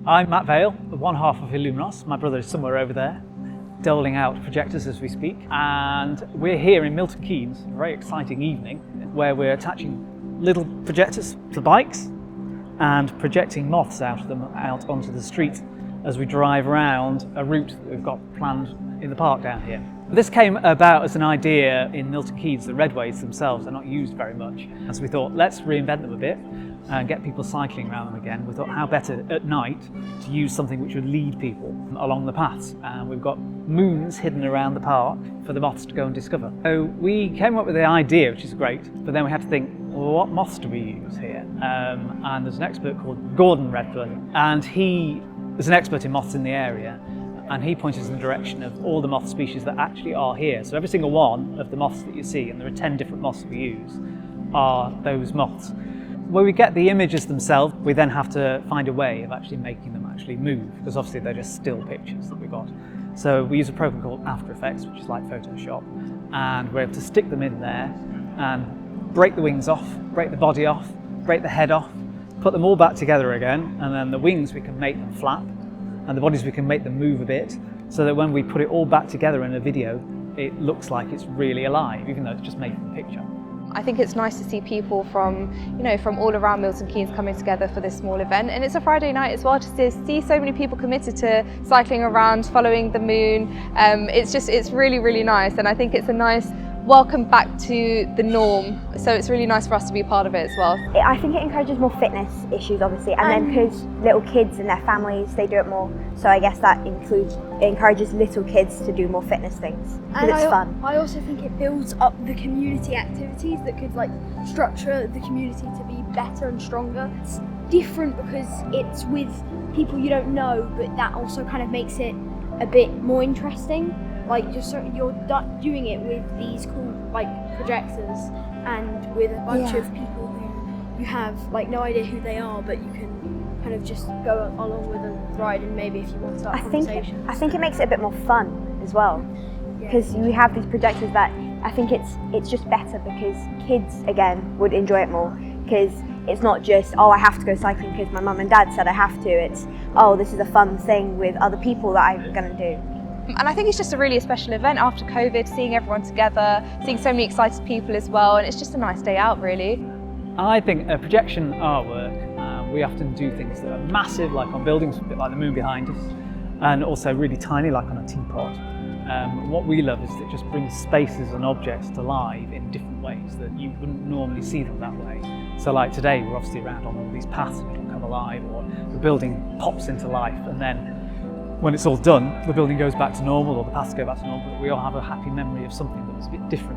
I'm Matt Vale, one half of Illuminos. My brother is somewhere over there, doling out projectors as we speak. And we're here in Milton Keynes, a very exciting evening, where we're attaching little projectors to bikes and projecting moths out of them out onto the street as we drive around a route that we've got planned in the park down here. This came about as an idea in Milton Keynes. The Redways themselves are not used very much. And so we thought, let's reinvent them a bit and get people cycling around them again. We thought, how better at night to use something which would lead people along the paths. And we've got moons hidden around the park for the moths to go and discover. So we came up with the idea, which is great, but then we had to think, well, what moths do we use here? And there's an expert called Gordon Redway, and he is an expert in moths in the area. And he pointed us in the direction of all the moth species that actually are here. So every single one of the moths that you see, and there are 10 different moths we use, are those moths. When we get the images themselves, we then have to find a way of actually making them actually move, because obviously they're just still pictures that we got. So we use a program called After Effects, which is like Photoshop, and we're able to stick them in there and break the wings off, break the body off, break the head off, put them all back together again, and then the wings we can make them flap, and the bodies we can make them move a bit, so that when we put it all back together in a video, it looks like it's really alive, even though it's just making a picture. I think it's nice to see people from all around Milton Keynes coming together for this small event, and it's a Friday night as well to see so many people committed to cycling around, following the moon. It's really, really nice, and I think it's a nice welcome back to the norm, so it's really nice for us to be part of it as well. I think it encourages more fitness issues, obviously, and then because little kids and their families, they do it more, so I guess that encourages little kids to do more fitness things, because it's fun. I also think it builds up the community activities that could structure the community to be better and stronger. It's different because it's with people you don't know, but that also kind of makes it a bit more interesting. You're doing it with these cool projectors and with a bunch of people who you have no idea who they are, but you can kind of just go along with the ride, and maybe if you want to start conversations. I think it makes it a bit more fun as well, because we have these projectors that I think it's just better because kids again would enjoy it more, because it's not just, oh, I have to go cycling because my mum and dad said I have to. It's, oh, this is a fun thing with other people that I'm going to do. And I think it's just a really special event after COVID, seeing everyone together, seeing so many excited people as well, and it's just a nice day out, really. I think projection artwork, we often do things that are massive, like on buildings, a bit like the moon behind us, and also really tiny, like on a teapot. What we love is that it just brings spaces and objects to life in different ways that you wouldn't normally see them that way. So like today, we're obviously around on all these paths and it'll come alive, or the building pops into life, and then when it's all done, the building goes back to normal, or the paths go back to normal, but we all have a happy memory of something that was a bit different.